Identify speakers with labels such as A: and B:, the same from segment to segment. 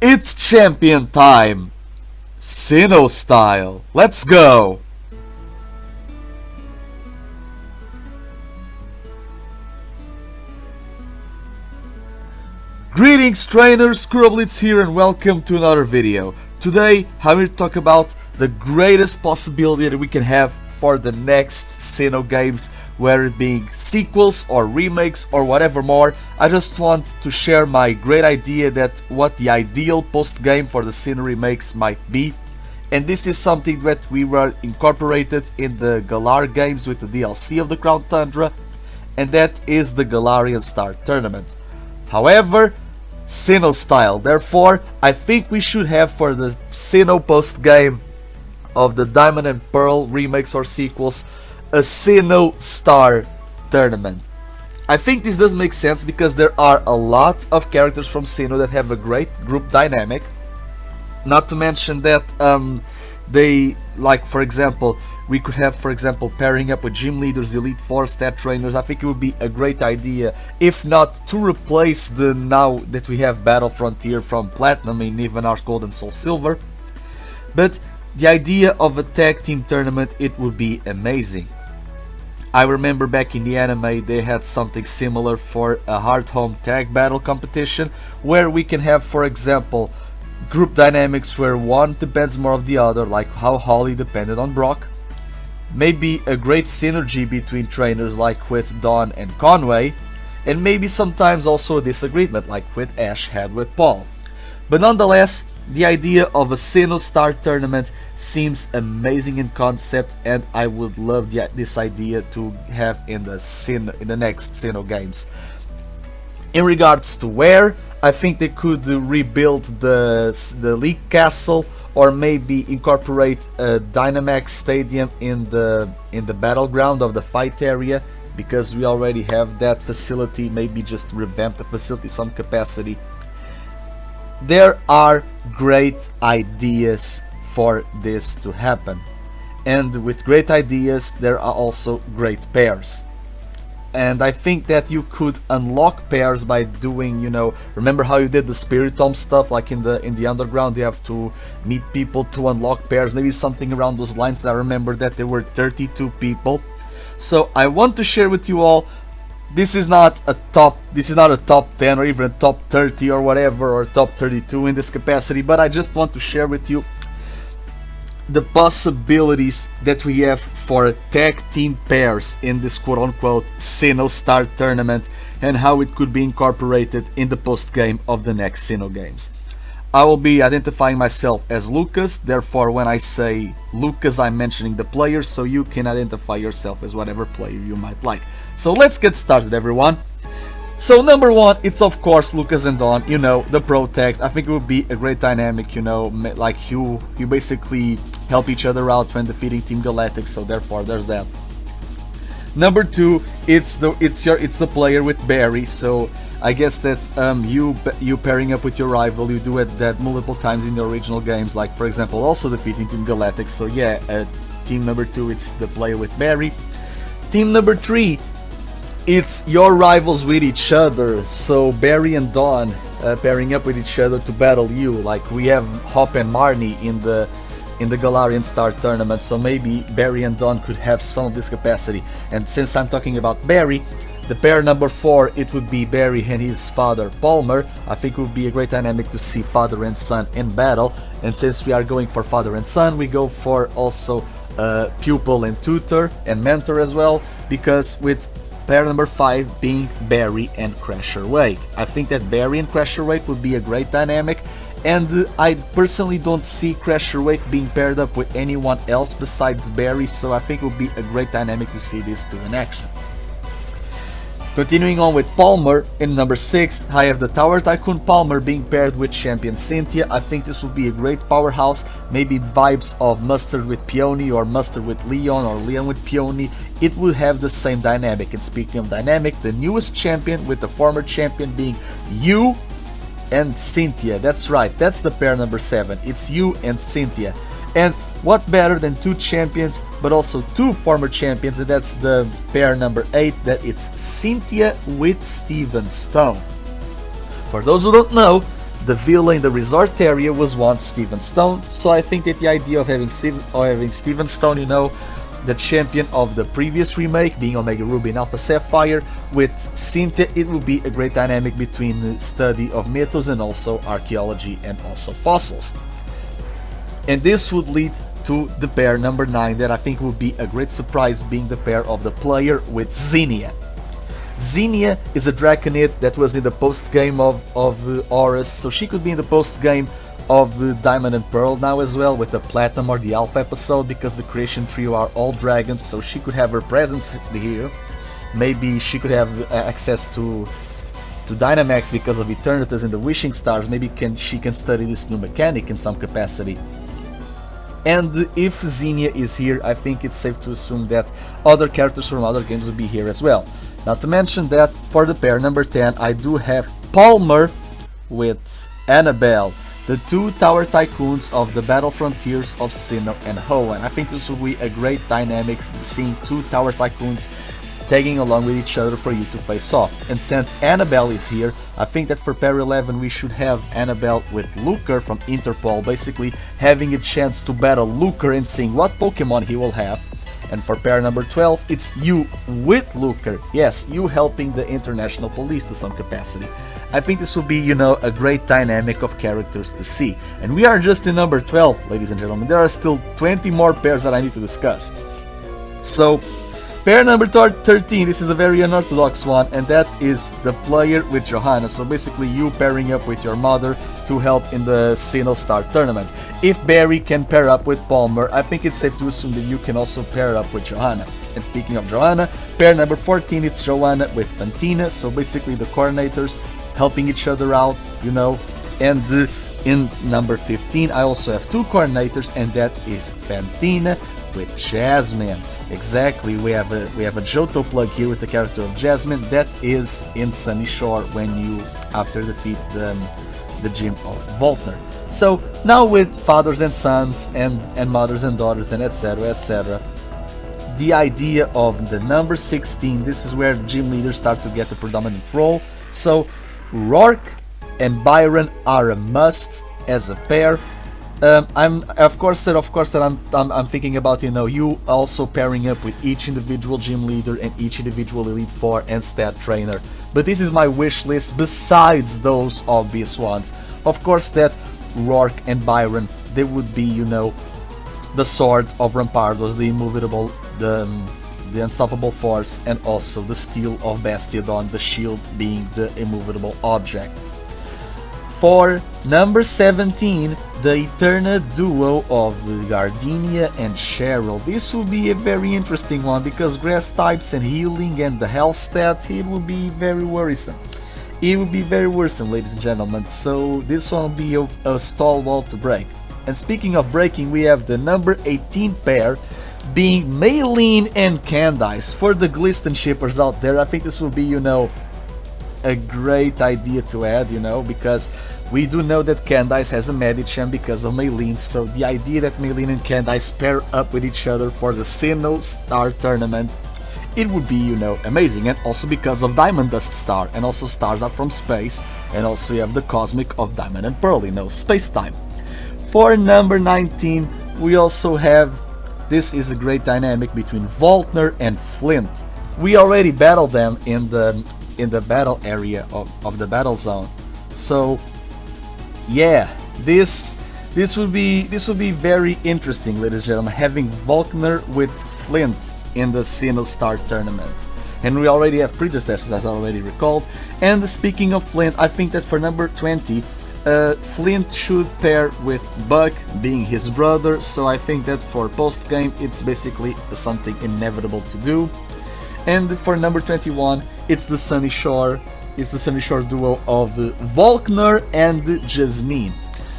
A: It's champion time! Sinnoh style. Let's go! Greetings trainers, KuroBlitz here and welcome to another video. Today I'm here to talk about the greatest possibility that we can have for the next Sinnoh games, whether it being sequels or remakes or whatever more. I just want to share my great idea that what the ideal post-game for the Sinnoh Remakes might be. And this is something that we were incorporated in the Galar games with the DLC of the Crown Tundra, and that is the Galarian Star Tournament. However, Sinnoh style. Therefore, I think we should have for the Sinnoh post game of the Diamond and Pearl remakes or sequels a Sinnoh Star Tournament. I think this does make sense because there are a lot of characters from Sinnoh that have a great group dynamic. Not to mention that they, like for example, we could have, for example, pairing up with gym leaders, elite four stat trainers. I think it would be a great idea, if not to replace the now that we have Battle Frontier from Platinum in even Art Gold and Soul Silver. But the idea of a tag team tournament, it would be amazing. I remember back in the anime they had something similar for a hard home tag battle competition, where we can have, for example, group dynamics where one depends more of the other, like how Holly depended on Brock. Maybe a great synergy between trainers like with Dawn and Conway, and maybe sometimes also a disagreement like with Ash had with Paul. But nonetheless, the idea of a Sinnoh Star Tournament seems amazing in concept, and I would love this idea to have in the next Sinnoh games. In regards to where, I think they could rebuild the League Castle, or maybe incorporate a Dynamax Stadium in the battleground of the fight area, because we already have that facility. Maybe just revamp the facility some capacity. There are great ideas for this to happen, and with great ideas there are also great pairs. And I think that you could unlock pairs by doing, remember how you did the Spirit Tome stuff, like in the underground, you have to meet people to unlock pairs, maybe something around those lines. I remember that there were 32 people. So I want to share with you all, this is not a top 10 or even a top 30 or whatever, or top 32 in this capacity, but I just want to share with you the possibilities that we have for tag team pairs in this quote-unquote Sinnoh Star Tournament, and how it could be incorporated in the post-game of the next Sinnoh games. I will be identifying myself as Lucas, therefore when I say Lucas I'm mentioning the player, so you can identify yourself as whatever player you might like. So let's get started, everyone. So number one, it's of course Lucas and Dawn, the pro tags. I think it would be a great dynamic, like you basically help each other out when defeating Team Galactic, so therefore there's that. Number two, it's the player with Barry, so I guess that you pairing up with your rival, you do that multiple times in the original games, like for example also defeating Team Galactic, so yeah, team number two, it's the player with Barry. Team number three, it's your rivals with each other, so Barry and Dawn pairing up with each other to battle you, like we have Hop and Marnie in the Galarian Star Tournament, so maybe Barry and Dawn could have some of this capacity. And since I'm talking about Barry, the pair number 4, it would be Barry and his father Palmer. I think it would be a great dynamic to see father and son in battle, and since we are going for father and son, we go for also pupil and tutor and mentor as well, because with pair number 5 being Barry and Crasher Wake. I think that Barry and Crasher Wake would be a great dynamic, and I personally don't see Crasher Wake being paired up with anyone else besides Barry, so I think it would be a great dynamic to see these two in action. Continuing on with Palmer, in number 6, I have the Tower Tycoon Palmer being paired with Champion Cynthia. I think this would be a great powerhouse, maybe vibes of Mustard with Peony or Mustard with Leon or Leon with Peony. It would have the same dynamic. And speaking of dynamic, the newest champion with the former champion being you and Cynthia. That's right, that's the pair number 7. It's you and Cynthia. And what better than two champions, but also two former champions, and that's the pair number 8, that it's Cynthia with Steven Stone. For those who don't know, The villa in the resort area was once Steven Stone, so I think that the idea of having Steven Stone, you know, the champion of the previous remake, being Omega Ruby and Alpha Sapphire, with Cynthia, it will be a great dynamic between the study of mythos and also archaeology and also fossils. And this would lead to the pair number 9 that I think would be a great surprise, being the pair of the player with Zinnia. Zinnia is a Draconid that was in the post-game of Horus, so she could be in the post-game of Diamond and Pearl now as well, with the Platinum or the Alpha episode, because the Creation Trio are all dragons, so she could have her presence here. Maybe she could have access to Dynamax because of Eternitas and the Wishing Stars. Maybe she can study this new mechanic in some capacity. And if Zinnia is here, I think it's safe to assume that other characters from other games will be here as well. Not to mention that for the pair number 10, I do have Palmer with Annabelle, the two tower tycoons of the battle frontiers of Sinnoh and Hoenn. I think this will be a great dynamic, seeing two tower tycoons tagging along with each other for you to face off. And since Annabelle is here, I think that for pair 11 we should have Annabelle with Luker from Interpol, basically having a chance to battle Luker and seeing what Pokemon he will have. And for pair number 12, it's you with Luker. Yes, you helping the international police to some capacity. I think this will be, you know, a great dynamic of characters to see. And we are just in number 12, ladies and gentlemen. There are still 20 more pairs that I need to discuss. So, pair number 13, this is a very unorthodox one, and that is the player with Johanna. So basically you pairing up with your mother to help in the Sinnoh Star Tournament. If Barry can pair up with Palmer, I think it's safe to assume that you can also pair up with Johanna. And speaking of Johanna, pair number 14, it's Johanna with Fantina. So basically the coordinators helping each other out, you know. And in number 15, I also have two coordinators, and that is Fantina with Jasmine. Exactly, we have a Johto plug here with the character of Jasmine. That is in Sunny Shore when you after defeat the gym of Voltner. So now with fathers and sons and mothers and daughters and etc, the idea of the number 16, this is where gym leaders start to get the predominant role. So Rourke and Byron are a must as a pair. I'm thinking about, you know, you also pairing up with each individual gym leader and each individual Elite Four and stat trainer. But this is my wish list besides those obvious ones. Of course that Rourke and Byron, they would be, you know, the sword of Rampardos, the immovable, the unstoppable force, and also the steel of Bastiodon, the shield being the immovable object. For number 17, the Eterna duo of Gardenia and Cheryl. This will be a very interesting one because grass types and healing and the health stat, it will be very worrisome. It will be very worrisome, ladies and gentlemen, so this one will be a stall wall to break. And speaking of breaking, we have the number 18 pair being Maylene and Candice. For the Gliston shippers out there, I think this will be, you know, a great idea to add, you know, because we do know that Candice has a Medicham because of Maylene, so the idea that Maylene and Candice pair up with each other for the Sinnoh Star Tournament, it would be, you know, amazing. And also because of Diamond Dust Star, and also stars are from space, and also you have the Cosmic of Diamond and Pearl, you know, space-time. For number 19, we also have, this is a great dynamic between Voltner and Flint. We already battled them in the battle area of the battle zone, so yeah, this will be very interesting, ladies and gentlemen, having Voltner with Flint in the Sinnoh Star Tournament. And we already have predecessors, as I already recalled. And speaking of Flint, I think that for number 20, Flint should pair with Buck, being his brother, so I think that for post-game it's basically something inevitable to do. And for number 21, it's the Sunny Shore duo of Volkner and Jasmine.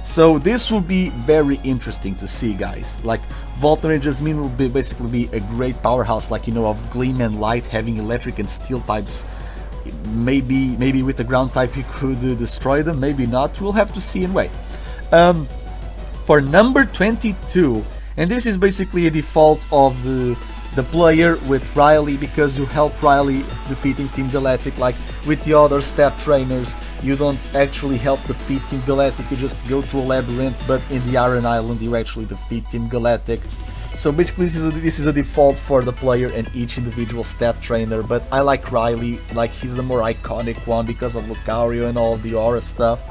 A: So this will be very interesting to see, guys. Like, Voltner and Jasmine will basically be a great powerhouse, like, you know, of Gleam and Light, having electric and steel types. Maybe with the ground type you could destroy them, maybe not, we'll have to see and wait. For number 22, and this is basically a default of the player with Riley, because you help Riley defeating Team Galactic. Like with the other stat trainers, you don't actually help defeat Team Galactic, you just go to a labyrinth, but in the Iron Island you actually defeat Team Galactic. So basically this is a default for the player and each individual stat trainer, but I like Riley, like he's the more iconic one because of Lucario and all the aura stuff.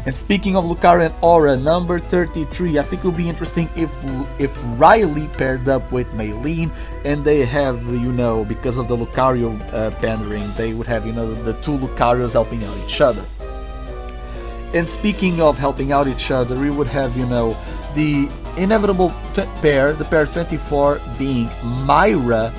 A: And speaking of Lucario and aura, number 33, I think it would be interesting if Riley paired up with Maylene, and they have, you know, because of the Lucario pandering, they would have, you know, the two Lucarios helping out each other. And speaking of helping out each other, we would have, you know, the inevitable pair, the pair 24 being Myra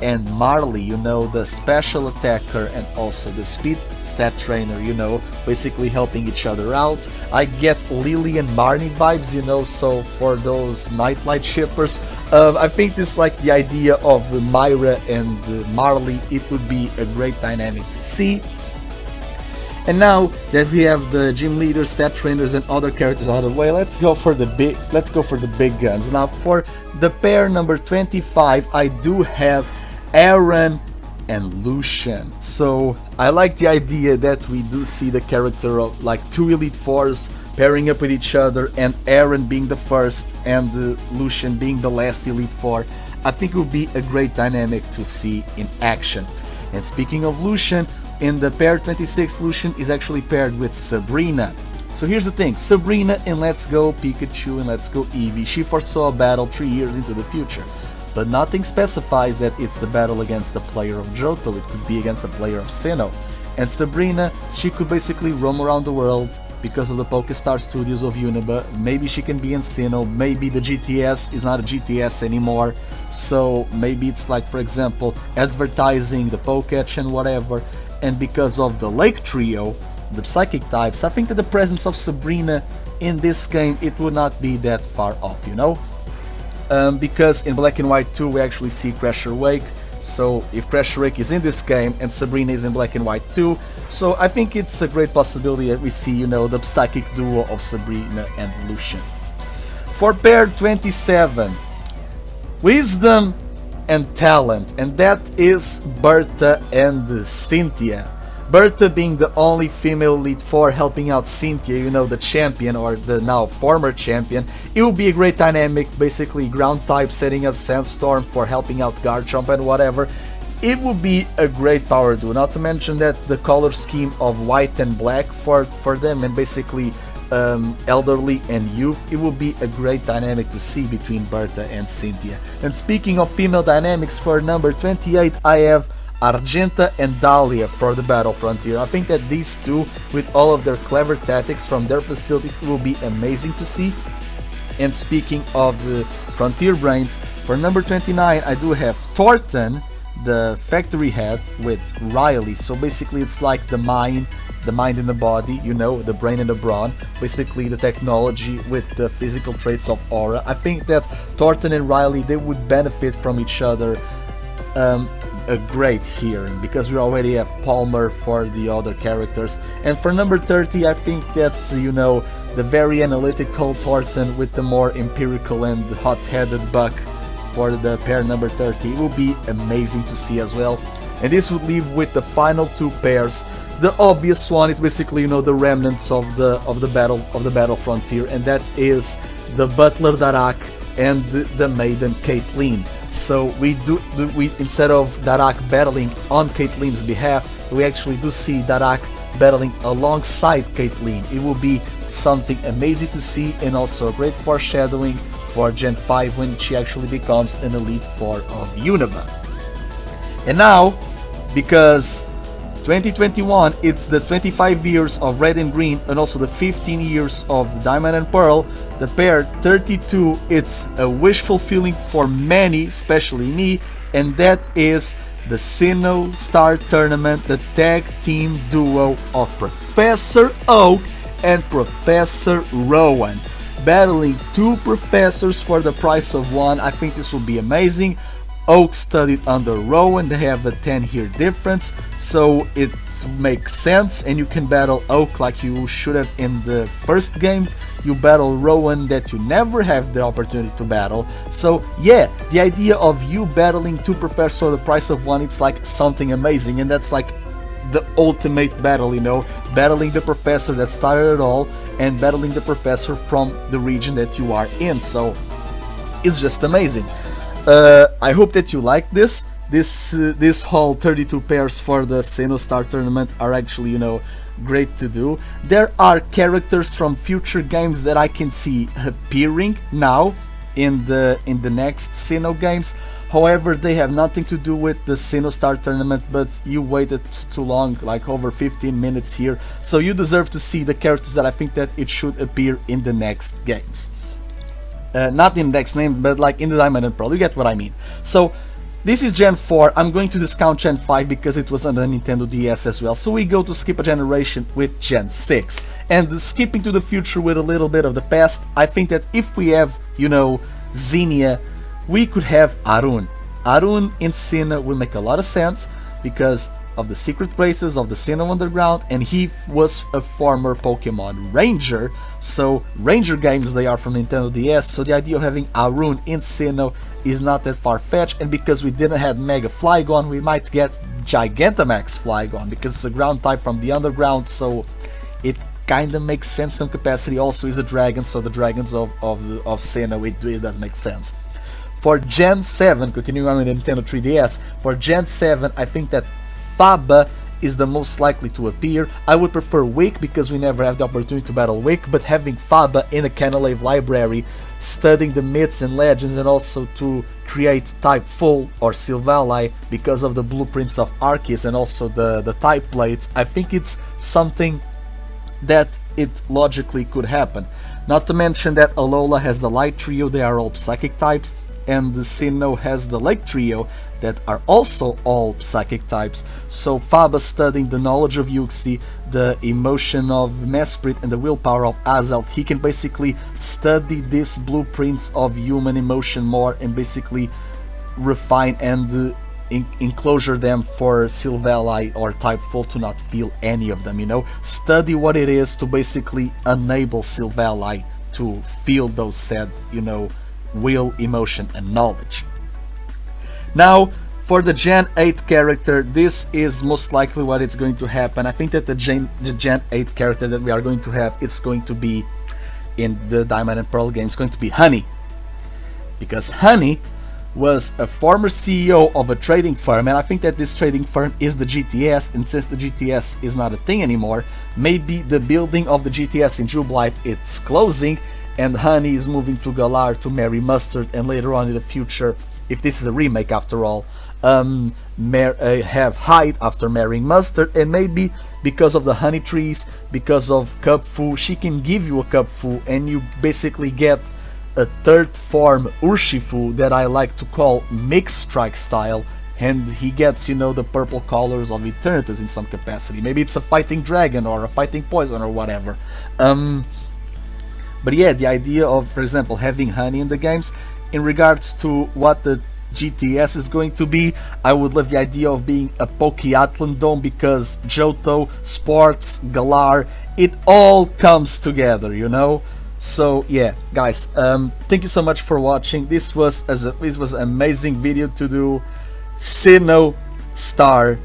A: and Marley, you know, the special attacker and also the speed stat trainer, you know, basically helping each other out. I get Lily and Marnie vibes, you know, so for those Nightlight shippers, I think this, like the idea of Myra and Marley, it would be a great dynamic to see. And now that we have the gym leaders, stat trainers, and other characters out of the way, let's go for the big guns. Now for the pair number 25, I do have Aaron and Lucian. So I like the idea that we do see the character of like two Elite Fours pairing up with each other, and Aaron being the first and Lucian being the last Elite Four. I think it would be a great dynamic to see in action. And speaking of Lucian, in the pair 26, Lucian is actually paired with Sabrina. So here's the thing, Sabrina in Let's Go Pikachu and Let's Go Eevee, she foresaw a battle 3 years into the future. But nothing specifies that it's the battle against the player of Johto, it could be against the player of Sinnoh. And Sabrina, she could basically roam around the world because of the Pokestar Studios of Unova. Maybe she can be in Sinnoh, maybe the GTS is not a GTS anymore, so maybe it's like, for example, advertising the Poketch and whatever. And because of the Lake Trio, the Psychic types, I think that the presence of Sabrina in this game, it would not be that far off, you know? Because in Black and White 2 we actually see Crasher Wake, so if Crasher Wake is in this game and Sabrina is in Black and White 2, so I think it's a great possibility that we see, you know, the Psychic duo of Sabrina and Lucian. For pair 27, Wisdom and Talent, and that is Bertha and Cynthia. Bertha being the only female Elite Four helping out Cynthia, you know, the champion or the now former champion. It would be a great dynamic, basically ground type setting up Sandstorm for helping out Garchomp and whatever. It would be a great power duo, not to mention that the color scheme of white and black for them, and basically elderly and youth, it would be a great dynamic to see between Bertha and Cynthia. And speaking of female dynamics, for number 28 I have Argenta and Dahlia for the Battle Frontier. I think that these two, with all of their clever tactics from their facilities, will be amazing to see. And speaking of Frontier Brains, for number 29 I do have Thornton, the factory head, with Riley. So basically it's like the mind in the body, you know, the brain and the brawn, basically the technology with the physical traits of aura. I think that Thornton and Riley, they would benefit from each other a great here, because we already have Palmer for the other characters. And for number 30, I think that, you know, the very analytical Thornton with the more empirical and hot-headed Buck for the pair number 30, it will be amazing to see as well. And this would leave with the final two pairs. The obvious one is basically, you know, the remnants of the battle frontier, and that is the Butler Darak and the Maiden Caitlyn. So we instead of Darak battling on Caitlin's behalf, we actually do see Darak battling alongside Caitlyn. It will be something amazing to see, and also a great foreshadowing for Gen 5 when she actually becomes an Elite Four of Unova. And now, because 2021, it's the 25 years of Red and Green and also the 15 years of Diamond and Pearl, the pair 32, it's a wish fulfilling for many, especially me, and that is the Sinnoh Star Tournament, the tag team duo of Professor Oak and Professor Rowan, battling two professors for the price of one. I think this will be amazing. Oak studied under Rowan, they have a 10-year difference, so it makes sense, and you can battle Oak like you should have in the first games. You battle Rowan that you never have the opportunity to battle. So yeah, the idea of you battling two professors for the price of one, it's like something amazing, and that's like the ultimate battle, you know, battling the professor that started it all and battling the professor from the region that you are in. So it's just amazing. I hope that you like this. This whole 32 pairs for the Sinnoh Star Tournament are actually, you know, great to do. There are characters from future games that I can see appearing now in the next Sinnoh games. However, they have nothing to do with the Sinnoh Star Tournament, but you waited too long, like over 15 minutes here, so you deserve to see the characters that I think that it should appear in the next games. Not in the next name, but like in the Diamond and Pearl, you get what I mean. So this is Gen 4, I'm going to discount Gen 5 because it was on the Nintendo DS as well, so we go to skip a generation with Gen 6. And skipping to the future with a little bit of the past, I think that if we have, you know, Xenia, we could have Arun. Arun in Sinnoh will make a lot of sense because of the secret places of the Sinnoh Underground, and he was a former Pokemon Ranger, so Ranger games they are from Nintendo DS, so the idea of having Arun in Sinnoh is not that far-fetched, and because we didn't have Mega Flygon, we might get Gigantamax Flygon, because it's a ground type from the Underground, so it kinda makes sense in some capacity. Also is a dragon, so the dragons of Sinnoh, it does make sense. For Gen 7, continuing on with Nintendo 3DS, for Gen 7 I think that Faba is the most likely to appear. I would prefer Wick because we never have the opportunity to battle Wick, but having Faba in a Canalave library, studying the myths and legends, and also to create type full or Silvally because of the blueprints of Arceus and also the type plates, I think it's something that it logically could happen. Not to mention that Alola has the Light Trio, they are all Psychic types, and the Sinnoh has the Lake Trio that are also all Psychic types, so Faba studying the knowledge of Uxie, the emotion of Mesprit and the willpower of Azelf, he can basically study these blueprints of human emotion more and basically refine and enclosure them for Silvally or type full to not feel any of them, you know, study what it is to basically enable Silvally to feel those said, you know, will, emotion and knowledge. Now for the Gen 8 character, this is most likely what it's going to happen. I think that the Gen 8 character that we are going to have, it's going to be in the Diamond and Pearl game, it's going to be Honey, because Honey was a former CEO of a trading firm, and I think that this trading firm is the GTS, and since the GTS is not a thing anymore, maybe the building of the GTS in Jubilife it's closing, and Honey is moving to Galar to marry Mustard, and later on in the future, if this is a remake after all, have Hyde after marrying Mustard, and maybe because of the honey trees, because of Cupfu, she can give you a Cupfu, and you basically get a third form Urshifu that I like to call Mix Strike style, and he gets, you know, the purple colors of Eternatus in some capacity. Maybe it's a fighting dragon or a fighting poison or whatever. But yeah, the idea of, for example, having Honey in the games, in regards to what the GTS is going to be, I would love the idea of being a Pokeathlon Dome, because Johto, Sports, Galar, it all comes together, you know? So yeah, guys, thank you so much for watching. This was an amazing video to do. Sinnoh Star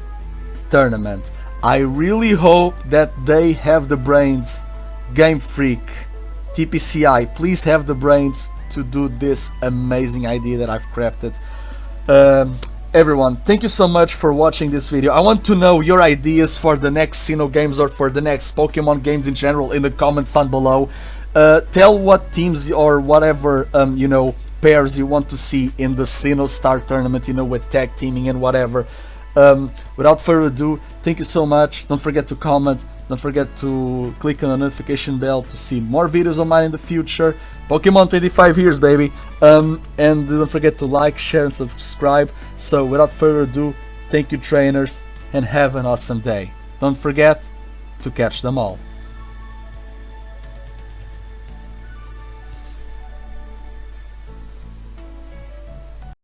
A: Tournament. I really hope that they have the brains, Game Freak, TPCI, please have the brains to do this amazing idea that I've crafted. Everyone, thank you so much for watching this video. I want to know your ideas for the next Sinnoh games or for the next Pokemon games in general in the comments down below. Tell what teams or whatever, you know, pairs you want to see in the Sinnoh Star Tournament, you know, with tag teaming and whatever. Without further ado, thank you so much. Don't forget to comment. Don't forget to click on the notification bell to see more videos of mine in the future. Pokemon 25 years, baby. And don't forget to like, share and subscribe. So without further ado, thank you trainers, and have an awesome day. Don't forget to catch them all.